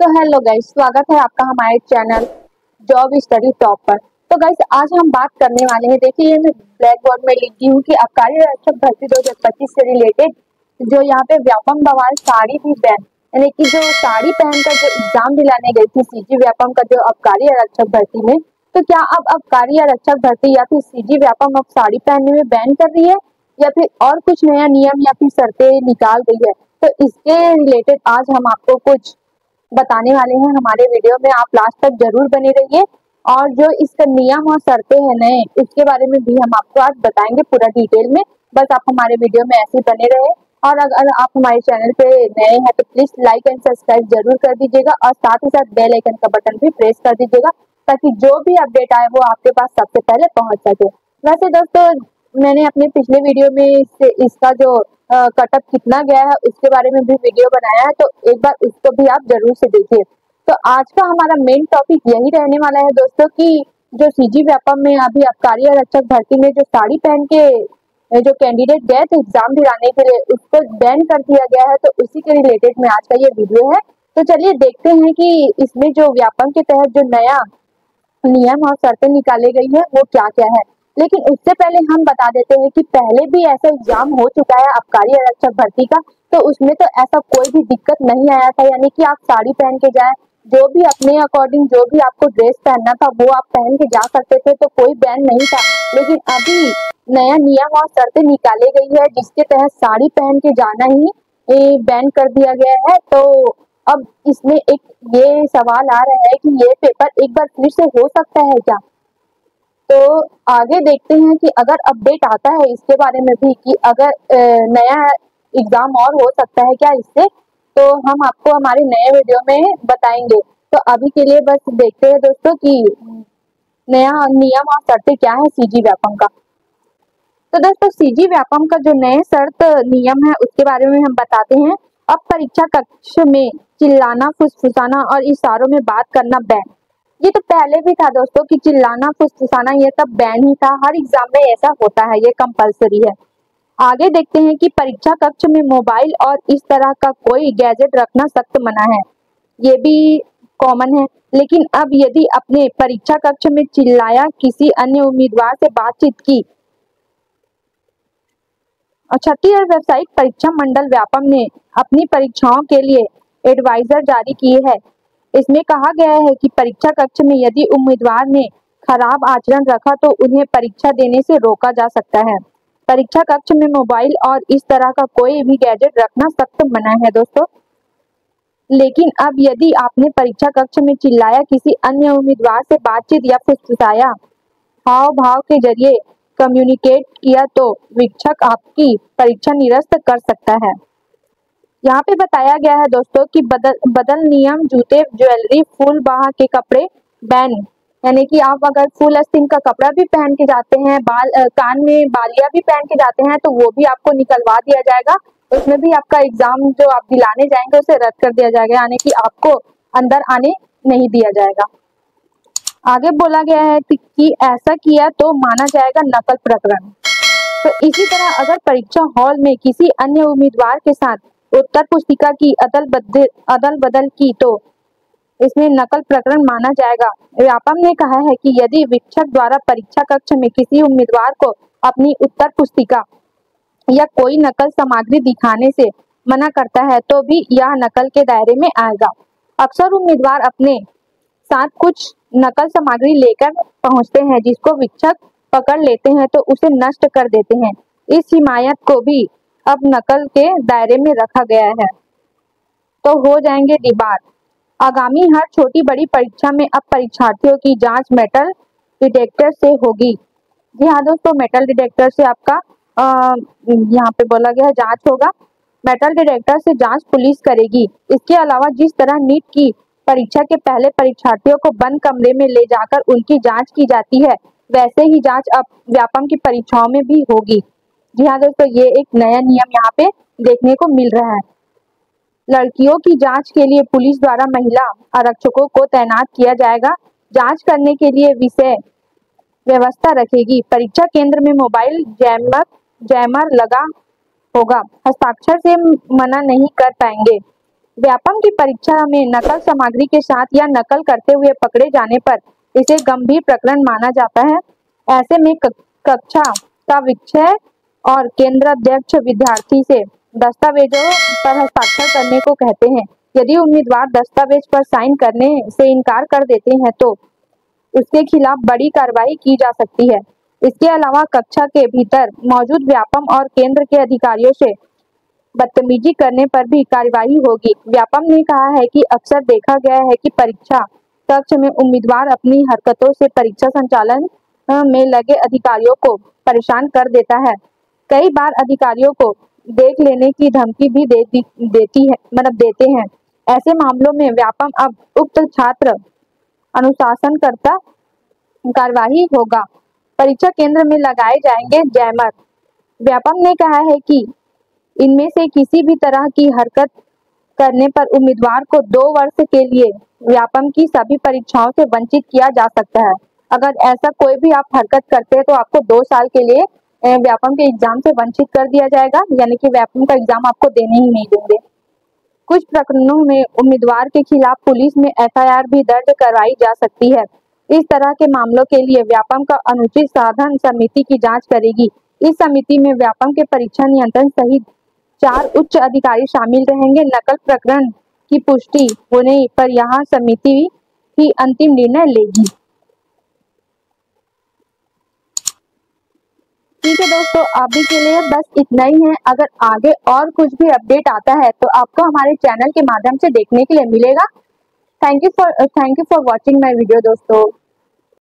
तो hello guys, स्वागत है आपका हमारे चैनल जॉब स्टडी टॉप पर। तो गाइस, आज हम बात करने वाले हैं। देखिए, मैं ब्लैक बोर्ड में लिखी हूँ कि आबकारी आरक्षक भर्ती 2025 से रिलेटेड जो यहाँ पे व्यापम बवाल साड़ी भी बैन, यानी कि जो साड़ी पहनकर जो एग्जाम दिलाने गई थी सीजी व्यापम का जो आबकारी आरक्षक भर्ती में, तो क्या अब आबकारी आरक्षक भर्ती या फिर सीजी व्यापम अब साड़ी पहनने में बैन कर रही है या फिर और कुछ नया नियम या फिर शर्तें निकाल गई है। तो इसके रिलेटेड आज हम आपको कुछ बताने वाले हैं हमारे वीडियो में। आप लास्ट तक जरूर बने रहिए और जो इसका नियम और शर्तें हैं नए, उसके बारे में भी हम आपको आज बताएंगे पूरा डिटेल में। बस आप हमारे वीडियो में ऐसे बने रहे और अगर आप हमारे चैनल पे नए हैं तो प्लीज लाइक एंड सब्सक्राइब जरूर कर दीजिएगा और साथ ही साथ बेल आइकन का बटन भी प्रेस कर दीजिएगा ताकि जो भी अपडेट आए वो आपके पास सबसे पहले पहुंच सके। वैसे दोस्तों, मैंने अपने पिछले वीडियो में इसका जो कटअप कितना गया है उसके बारे में भी वीडियो बनाया है, तो एक बार उसको भी आप जरूर से देखिए। तो आज का हमारा मेन टॉपिक यही रहने वाला है दोस्तों कि जो सीजी व्यापम में अभी आबकारी आरक्षक भर्ती में जो साड़ी पहन के जो कैंडिडेट गए थे एग्जाम दिलाने के लिए उसको बैन कर दिया गया है, तो उसी के रिलेटेड में आज का ये वीडियो है। तो चलिए देखते हैं कि इसमें जो व्यापम के तहत जो नया नियम और शर्तें निकाली गई है वो क्या क्या है। लेकिन उससे पहले हम बता देते हैं कि पहले भी ऐसा एग्जाम हो चुका है आबकारी आरक्षक भर्ती का, तो उसमें तो ऐसा कोई भी दिक्कत नहीं आया था, यानी कि आप साड़ी पहन के जाए, जो भी अपने अकॉर्डिंग जो भी आपको ड्रेस पहनना था वो आप पहन के जा सकते थे, तो कोई बैन नहीं था। लेकिन अभी नया नियम और शर्तें निकाली गई है जिसके तहत साड़ी पहन के जाना ही बैन कर दिया गया है। तो अब इसमें एक ये सवाल आ रहा है कि ये पेपर एक बार फिर से हो सकता है क्या। तो आगे देखते हैं कि अगर अपडेट आता है इसके बारे में भी कि अगर नया एग्जाम और हो सकता है क्या इससे, तो हम आपको हमारे नए वीडियो में बताएंगे। तो अभी के लिए बस देखते हैं दोस्तों कि नया नियम और शर्तें क्या है सीजी व्यापम का। तो दोस्तों, सीजी व्यापम का जो नए शर्त नियम है उसके बारे में हम बताते हैं। अब परीक्षा कक्ष में चिल्लाना, फुसफुसाना और इशारों में बात करना बैन। ये तो पहले भी था दोस्तों कि चिल्लाना, फुसफुसाना ये सब बैन ही था, हर एग्जाम में ऐसा होता है, ये कंपलसरी है। आगे देखते हैं कि परीक्षा कक्ष में मोबाइल और इस तरह का कोई गैजेट रखना सख्त मना है। ये भी कॉमन है। लेकिन अब यदि अपने परीक्षा कक्ष में चिल्लाया, किसी अन्य उम्मीदवार से बातचीत की। छत्तीसगढ़ व्यावसायिक परीक्षा मंडल व्यापम ने अपनी परीक्षाओं के लिए एडवाइजर जारी किए हैं। इसमें कहा गया है कि परीक्षा कक्ष में यदि उम्मीदवार ने खराब आचरण रखा तो उन्हें परीक्षा देने से रोका जा सकता है। परीक्षा कक्ष में मोबाइल और इस तरह का कोई भी गैजेट रखना सख्त मना है दोस्तों। लेकिन अब यदि आपने परीक्षा कक्ष में चिल्लाया, किसी अन्य उम्मीदवार से बातचीत या फुसफुसाया, हाव भाव के जरिए कम्युनिकेट किया तो वीक्षक आपकी परीक्षा निरस्त कर सकता है। यहाँ पे बताया गया है दोस्तों कि बदल नियम, जूते, ज्वेलरी, फुल बाह के कपड़े बैन, यानी कि आप अगर फुल आस्तीन का कपड़ा भी पहन के जाते हैं, कान में बालियां भी पहन के जाते हैं, तो वो भी आपको निकलवा दिया जाएगा। उसमें भी आपका एग्जाम जो आप दिलाने जाएंगे उसे रद्द कर दिया जाएगा, यानी कि आपको अंदर आने नहीं दिया जाएगा। आगे बोला गया है कि ऐसा किया तो माना जाएगा नकल प्रकरण। तो इसी तरह अगर परीक्षा हॉल में किसी अन्य उम्मीदवार के साथ उत्तर पुस्तिका की अदल बदल की तो इसमें नकल प्रकरण माना जाएगा। व्यापम ने कहा है कि यदि वीक्षक द्वारा परीक्षा कक्ष में किसी उम्मीदवार को अपनी उत्तर पुस्तिका या कोई नकल सामग्री दिखाने से मना करता है तो भी यह नकल के दायरे में आएगा। अक्सर उम्मीदवार अपने साथ कुछ नकल सामग्री लेकर पहुंचते हैं जिसको वीक्षक पकड़ लेते हैं तो उसे नष्ट कर देते हैं। इस हिमायत को भी अब नकल के दायरे में रखा गया है। तो हो जाएंगे डिबार। आगामी हर छोटी बड़ी परीक्षा में अब परीक्षार्थियों की जांच मेटल डिटेक्टर से होगी। जी हाँ दोस्तों, मेटल डिटेक्टर से आपका यहाँ पे बोला गया है जांच होगा। मेटल डिटेक्टर से जांच पुलिस करेगी। इसके अलावा जिस तरह नीट की परीक्षा के पहले परीक्षार्थियों को बंद कमरे में ले जाकर उनकी जांच की जाती है, वैसे ही जांच अब व्यापम की परीक्षाओं में भी होगी। जी हाँ दोस्तों, ये एक नया नियम यहाँ पे देखने को मिल रहा है। लड़कियों की जांच के लिए पुलिस द्वारा महिला आरक्षकों को तैनात किया जाएगा। जांच करने के लिए विषय व्यवस्था रखेगी। परीक्षा केंद्र में मोबाइल जैमर लगा होगा। हस्ताक्षर से मना नहीं कर पाएंगे। व्यापम की परीक्षा में नकल सामग्री के साथ या नकल करते हुए पकड़े जाने पर इसे गंभीर प्रकरण माना जाता है। ऐसे में कक्षा का विषय और केंद्राध्यक्ष विद्यार्थी से दस्तावेजों पर हस्ताक्षर करने को कहते हैं। यदि उम्मीदवार दस्तावेज पर साइन करने से इनकार कर देते हैं तो उसके खिलाफ बड़ी कार्रवाई की जा सकती है। इसके अलावा कक्षा के भीतर मौजूद व्यापम और केंद्र के अधिकारियों से बदतमीजी करने पर भी कार्यवाही होगी। व्यापम ने कहा है कि अक्सर देखा गया है कि परीक्षा कक्ष में उम्मीदवार अपनी हरकतों से परीक्षा संचालन में लगे अधिकारियों को परेशान कर देता है। कई बार अधिकारियों को देख लेने की धमकी भी देते हैं। ऐसे मामलों में व्यापम अब उक्त छात्र अनुशासनकर्ता कार्यवाही होगा। परीक्षा केंद्र में लगाए जाएंगे जैमर। व्यापम ने कहा है कि इनमें से किसी भी तरह की हरकत करने पर उम्मीदवार को 2 वर्ष के लिए व्यापम की सभी परीक्षाओं से वंचित किया जा सकता है। अगर ऐसा कोई भी आप हरकत करते हैं तो आपको 2 साल के लिए व्यापम के एग्जाम से वंचित कर दिया जाएगा, यानी कि व्यापम का एग्जाम आपको देने ही नहीं देंगे। कुछ प्रकरणों में उम्मीदवार के खिलाफ पुलिस में FIR भी दर्ज कराई जा सकती है। इस तरह के मामलों के लिए व्यापम का अनुचित साधन समिति की जांच करेगी। इस समिति में व्यापम के परीक्षा नियंत्रण सहित 4 उच्च अधिकारी शामिल रहेंगे। नकल प्रकरण की पुष्टि होने पर यहाँ समिति ही अंतिम निर्णय लेगी। ठीक है दोस्तों, अभी के लिए बस इतना ही है। अगर आगे और कुछ भी अपडेट आता है तो आपको हमारे चैनल के माध्यम से देखने के लिए मिलेगा। Thank you for watching my video दोस्तों।